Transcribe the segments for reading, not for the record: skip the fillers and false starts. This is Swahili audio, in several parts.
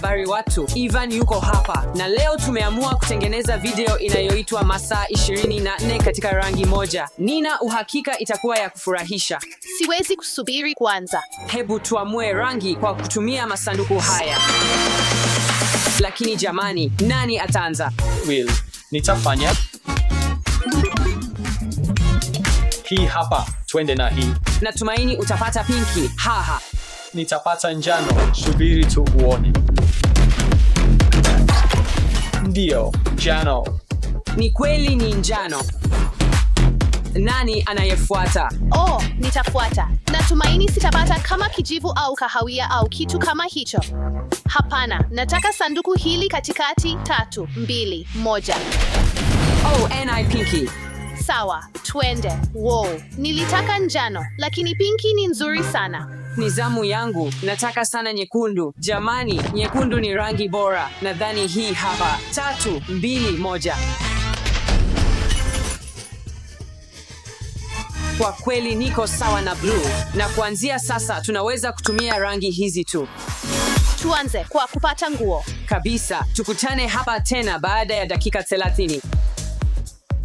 Habari watu, Ivan yuko hapa na leo tumeamua kutengeneza video inayoitwa masaa 24 katika rangi moja. Nina uhakika itakuwa ya kufurahisha. Siwezi kusubiri kwanza. Hebu tuamue rangi kwa kutumia masanduku haya. Lakini jamani, nani ataanza? Will, nitafanya. Hii hapa, twende na hii. Natumaini utapata pinki. Haha. Nitapata njano, subiri tu uone. Ndio, njano. Ni kweli ni njano. Nani anayefuata? Oh, nitafuata. Natumaini sitapata kama kijivu au kahawia au kitu kama hicho. Hapana, nataka sanduku hili katikati. 3, 2, 1. Oh, ni pinki. Sawa, twende. Wow, nilitaka njano, lakini pinki ni nzuri sana. Ni zamu yangu. Nataka sana nyekundu. Jamani, nyekundu ni rangi bora. Nadhani hii hapa. 3, 2, 1. Kwa kweli niko sawa na blue. Na kuanzia sasa tunaweza kutumia rangi hizi tu. Tuanze kwa kupata nguo. Kabisa. Tukutane hapa tena baada ya dakika 30.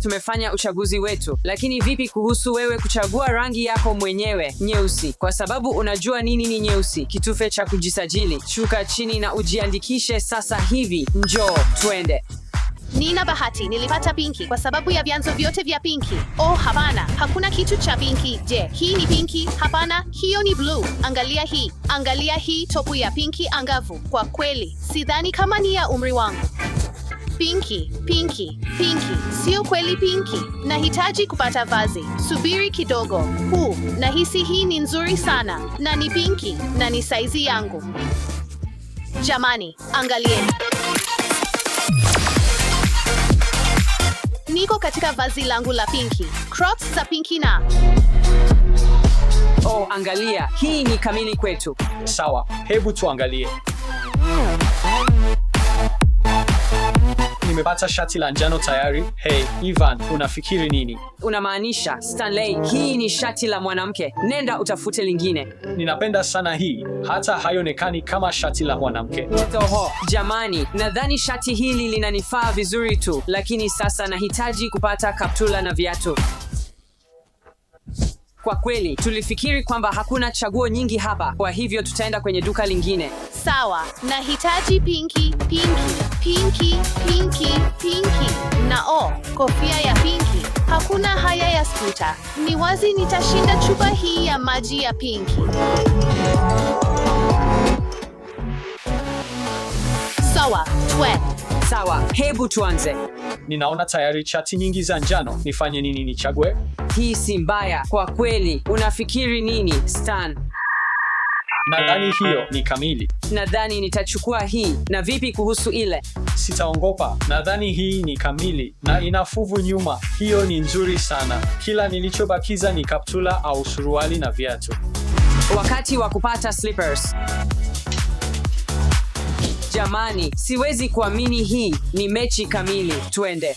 Tumefanya uchaguzi wetu, lakini vipi kuhusu wewe kuchagua rangi yako mwenyewe? Nyeusi. Kwa sababu unajua nini ni nyeusi. Kitufe cha kujisajili. Shuka chini na ujiandikishe sasa hivi. Njoo, twende. Nina bahati, nilipata pinki kwa sababu ya vyanzo vyote vya pinki. Oh, hapana, hakuna kitu cha pinki. Je, hii ni pinki? Hapana, hiyo ni blue. Angalia hii topu ya pinki angavu. Kwa kweli, sidhani kama ni ya umri wangu. Pinki. Sio kweli pinki. Nahitaji kupata vazi. Subiri kidogo. Nahisi hii ni nzuri sana. Na ni pinki. Na ni saizi yangu. Jamani, angalieni. Niko katika vazi langu la pinki. Crocs za pinki na... Oh, angalia. Hii ni kamili kwetu. Sawa, hebu tuangalie. Nimepata shati la njano tayari. Hey, Ivan, unafikiri nini? Unamaanisha, Stanley, hii ni shati la mwanamke. Nenda utafute lingine. Ninapenda sana hii, hata haionekani kama shati la mwanamke. Toho, jamani, nadhani shati hili linanifaa vizuri tu, lakini sasa nahitaji kupata kaptula na viatu. Kwa kweli, tulifikiri kwamba hakuna chaguo nyingi hapa, kwa hivyo tutaenda kwenye duka lingine. Sawa, nahitaji pinki. Na kofia ya pinki. Hakuna haya ya skuta. Ni wazi nitashinda chupa hii ya maji ya pinki. Sawa, Sawa, hebu tuanze. Ninaona tayari chati nyingi za njano. Nifanye nini nichague? Hii si mbaya, kwa kweli. Unafikiri nini, Stan? Nadhani hiyo ni kamili. Nadhani nitachukua hii. Na vipi kuhusu ile? Sitaongopa. Nadhani hii ni kamili na ina fuvu nyuma. Hiyo ni nzuri sana. Kila nilichobakiza ni kaptula au suruali na viatu. Wakati wa kupata slippers. Jamani, siwezi kuamini hii ni mechi kamili. Twende.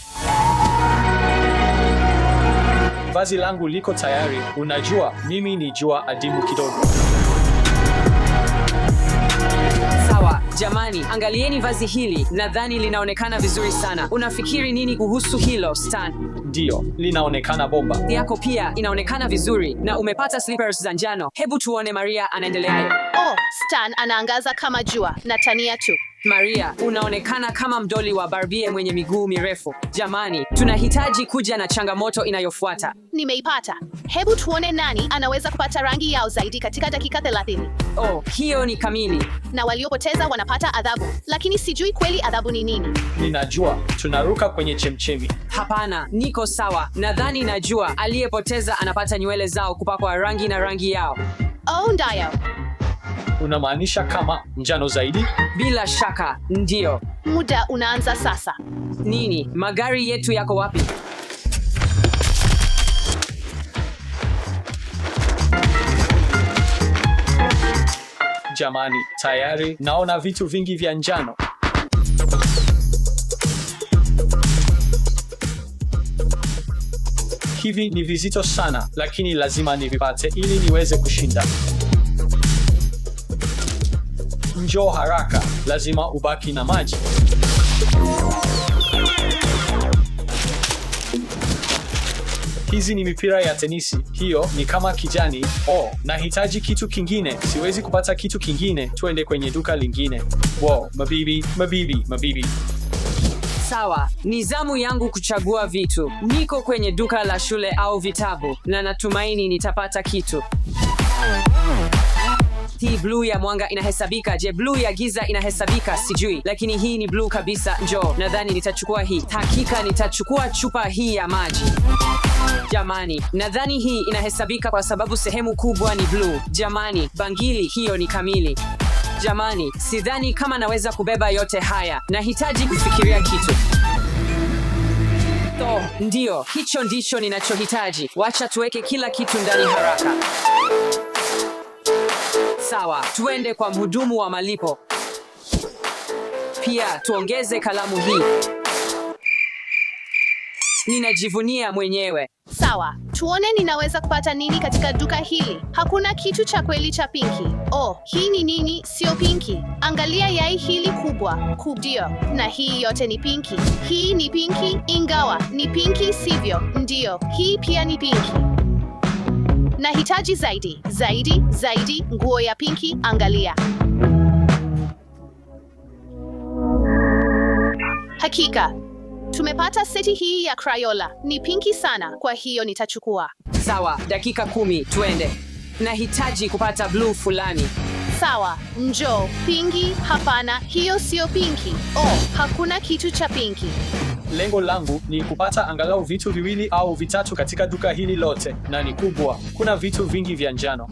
Vazi langu liko tayari. Unajua, mimi ni jua adimu kidogo. Sawa, jamani, angalieni vazi hili. Nadhani linaonekana vizuri sana. Unafikiri nini kuhusu hilo, Stan? Ndio, linaonekana bomba. Yako pia inaonekana vizuri na umepata slippers za njano. Hebu tuone Maria anaendeleaje. Oh, Stan anaangaza kama jua. Natania tu. Maria, unaonekana kama mdoli wa Barbie mwenye miguu mirefu. Jamani, tunahitaji kuja na changamoto inayofuata. Nimeipata. Hebu tuone nani anaweza kupata rangi yao zaidi katika dakika 30. Oh, hiyo ni kamili. Na waliopoteza wanapata adhabu. Lakini sijui kweli adhabu ni nini. Ninajua, tunaruka kwenye chemchemi. Hapana, niko sawa. Nadhani najua. Aliyepoteza anapata nywele zao kupakwa rangi na rangi yao. Oh, ndayo. Unamaanisha kama njano zaidi? Bila shaka, ndio. Muda unaanza sasa. Nini? Magari yetu yako wapi? Jamani, tayari naona vitu vingi vya njano. Hivi ni vizito sana, lakini lazima nivipate ili niweze kushinda. njoo haraka, lazima ubaki na maji. Hizi ni mipira ya tenisi, hiyo ni kama kijani. Oh, nahitaji kitu kingine, siwezi kupata kitu kingine, twende kwenye duka lingine. Wow, mabibi. Sawa, ni zamu yangu kuchagua vitu. Niko kwenye duka la shule au vitabu, na natumaini nitapata kitu. Hii bluu ya mwanga inahesabika. Je, bluu ya giza inahesabika? Sijui, lakini hii ni bluu kabisa. Njoo, nadhani nitachukua hii. Hakika nitachukua chupa hii ya maji. Jamani, nadhani hii inahesabika kwa sababu sehemu kubwa ni bluu. Jamani, bangili hiyo ni kamili. Jamani, sidhani kama naweza kubeba yote haya. Nahitaji kufikiria kitu. Oh, ndio, hicho ndicho ninachohitaji. Wacha tuweke kila kitu ndani haraka. Sawa, tuende kwa mhudumu wa malipo. Pia tuongeze kalamu hii. Ninajivunia mwenyewe. Sawa, tuone ninaweza kupata nini katika duka hili. Hakuna kitu cha kweli cha pinki. Oh, hii ni nini? Sio pinki. Angalia yai hili kubwa. Ndio, na hii yote ni pinki. Hii ni pinki, ingawa ni pinki sivyo? Ndio, hii pia ni pinki. Nahitaji zaidi, nguo ya pinki, angalia. Hakika. Tumepata seti hii ya Crayola. Ni pinki sana, kwa hiyo nitachukua. Sawa, dakika 10, tuende. Nahitaji kupata bluu fulani. Sawa, njoo. Pinki? Hapana, hiyo sio pinki. Oh, hakuna kitu cha pinki. Lengo langu ni kupata angalau vitu viwili au vitatu katika duka hili lote, na ni kubwa. Kuna vitu vingi vya njano.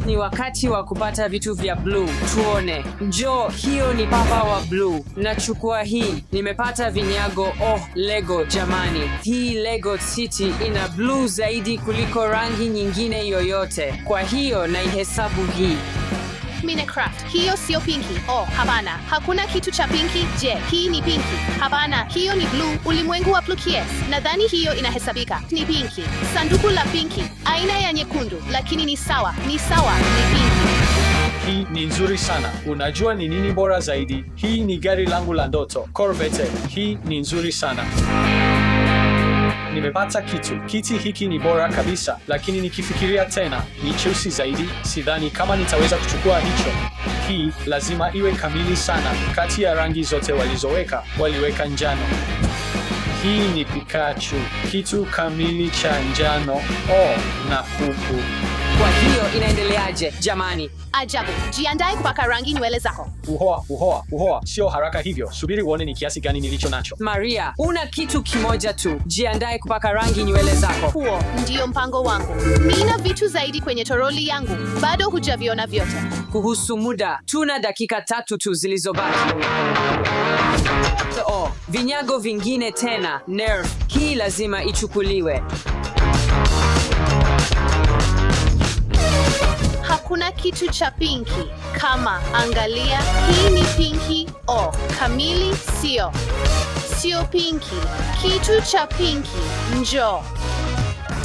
Ni wakati wa kupata vitu vya bluu. Tuone. Njoo, hiyo ni papa wa bluu. Nachukua hii. Nimepata vinyago. Oh, Lego jamani. Hii Lego City ina bluu zaidi kuliko rangi nyingine yoyote. Kwa hiyo naihesabu hii. Minecraft, hiyo sio pinki. Oh, hapana. Hakuna kitu cha pinki. Je, hii ni pinki? Hapana, hiyo ni bluu. Ulimwengu wa Plukies. Nadhani hiyo inahesabika. Ni pinki. Sanduku la pinki. Aina ya nyekundu, lakini ni sawa. Ni pinki. Hii ni nzuri sana. Unajua ni nini bora zaidi? Hii ni gari langu la ndoto, Corvette. Hii ni nzuri sana. Nimepata kitu. Kiti hiki ni bora kabisa, lakini nikifikiria tena, ni cheusi zaidi. Sidhani kama nitaweza kuchukua hicho. Hii lazima iwe kamili sana. Kati ya rangi zote waliweka njano. Hii ni Pikachu. Kitu kamili cha njano. Oh, na kuku. Kwa hiyo inaendeleaje, jamani? Ajabu. Jiandae kupaka rangi nywele zako. Uhoa. Sio haraka hivyo. Subiri uone ni kiasi gani nilicho nacho. Maria, una kitu kimoja tu. Jiandae kupaka rangi nywele zako. Huo ndio mpango wangu. Nina vitu zaidi kwenye toroli yangu. Bado hujaviona vyote. Kuhusu muda, tuna dakika 3 tu zilizobaki. Oh, vinyago vingine tena. Nerf, hii lazima ichukuliwe. Hakuna kitu cha pinki. Kama, angalia, hii ni pinki. Oh, kamili sio pinki. Kitu cha pinki. Njoo.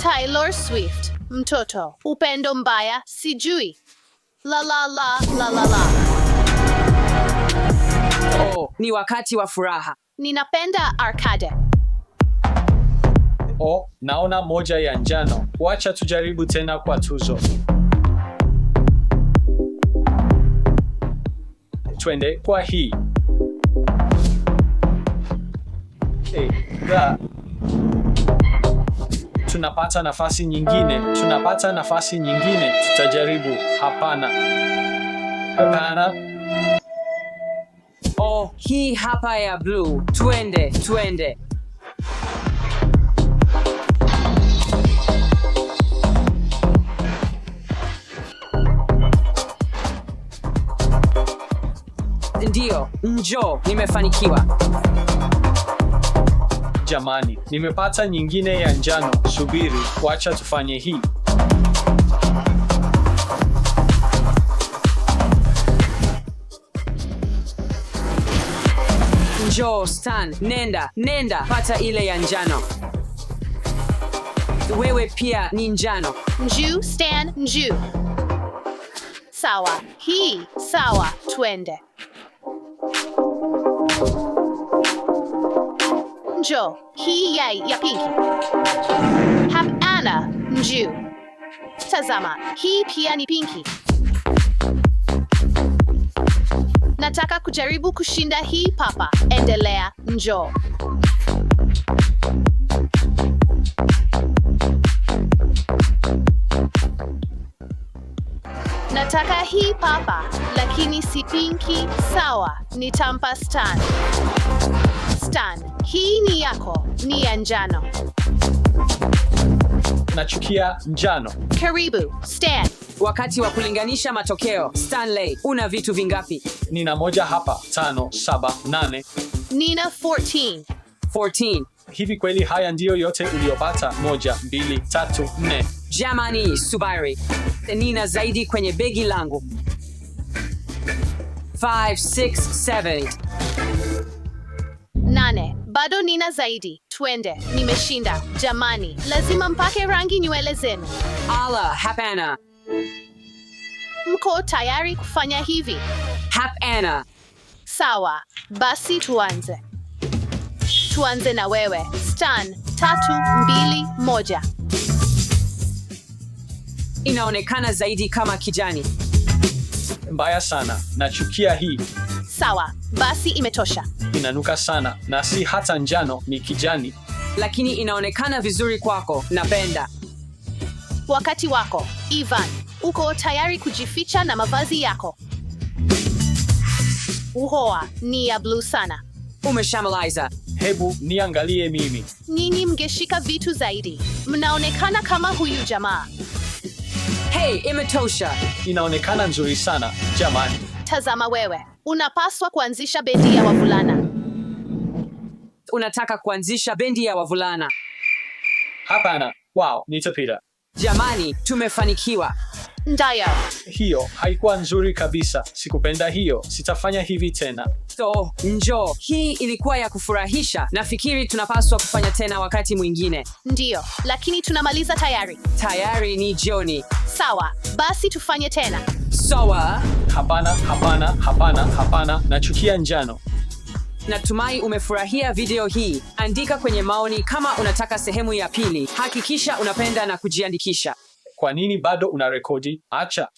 Taylor Swift. Mtoto. Upendo mbaya, sijui. La. Oh, ni wakati wa furaha. Ninapenda arcade. Oh, naona moja ya njano. Wacha tujaribu tena kwa tuzo. Twende kwa hii. Tunapata nafasi nyingine. Tutajaribu. Hapana. Oh, hii hapa ya blue. Twende. Ndio, njoo, nimefanikiwa. Jamani, nimepata nyingine ya njano. Subiri, wacha tufanye hii. Njoo, Stan, nenda, pata ile ya njano. Wewe pia ni njano. Njoo, Stan, njoo. Sawa. Hii. Sawa. Twende. Njoo. Hii yai ya pinki. Hapana. Njoo. Tazama. Hii pia ni pinki. Nataka kujaribu kushinda hii papa. Endelea. Njoo. Nataka hii papa, lakini si pinki. Sawa, nitampa Stan. Stan, hii ni yako, ni ya njano. Nachukia njano. Karibu, Stan. Wakati wa kulinganisha matokeo. Stanley, una vitu vingapi? Nina moja hapa. 5, 7, 8. Nina 14. 14. Hivi kweli haya ndiyo yote uliyopata? 1, 2, 3, 4. Jamani, subiri. Nina zaidi kwenye begi langu. 5, 6, 7. 8. Bado nina zaidi. Twende, nimeshinda. Jamani, lazima mpake rangi nywele zenu. Ala, hapana. Mko tayari kufanya hivi? Hapana. Sawa, basi tuanze. Tuanze na wewe, Stan. 3, 2, 1. Inaonekana zaidi kama kijani. Mbaya sana. Nachukia hii. Sawa, basi imetosha. Inanuka sana na si hata njano, ni kijani. Lakini inaonekana vizuri kwako. Napenda. Wakati wako, Ivan. Uko tayari kujificha na mavazi yako? Uhoa, ni ya blue sana. Umeshamaliza. Hebu niangalie mimi. Nyinyi mngeshika vitu zaidi. Mnaonekana kama huyu jamaa. Hey, imetosha. Inaonekana nzuri sana, jamani. Tazama wewe. Unapaswa kuanzisha bendi ya wavulana. Unataka kuanzisha bendi ya wavulana? Hapana. Wow, nitapita. Jamani, tumefanikiwa. Ndayo. Hiyo haikuwa nzuri kabisa. Sikupenda hiyo. Sitafanya hivi tena. So, njoo. Hii ilikuwa ya kufurahisha. Nafikiri tunapaswa kufanya tena wakati mwingine. Ndiyo, lakini tunamaliza tayari. Tayari ni jioni. Sawa, basi tufanye tena. Sawa. Hapana, hapana, hapana, hapana. Nachukia njano. Natumai umefurahia video hii. Andika kwenye maoni kama unataka sehemu ya pili. Hakikisha unapenda na kujiandikisha. Kwa nini bado unarekodi? Acha.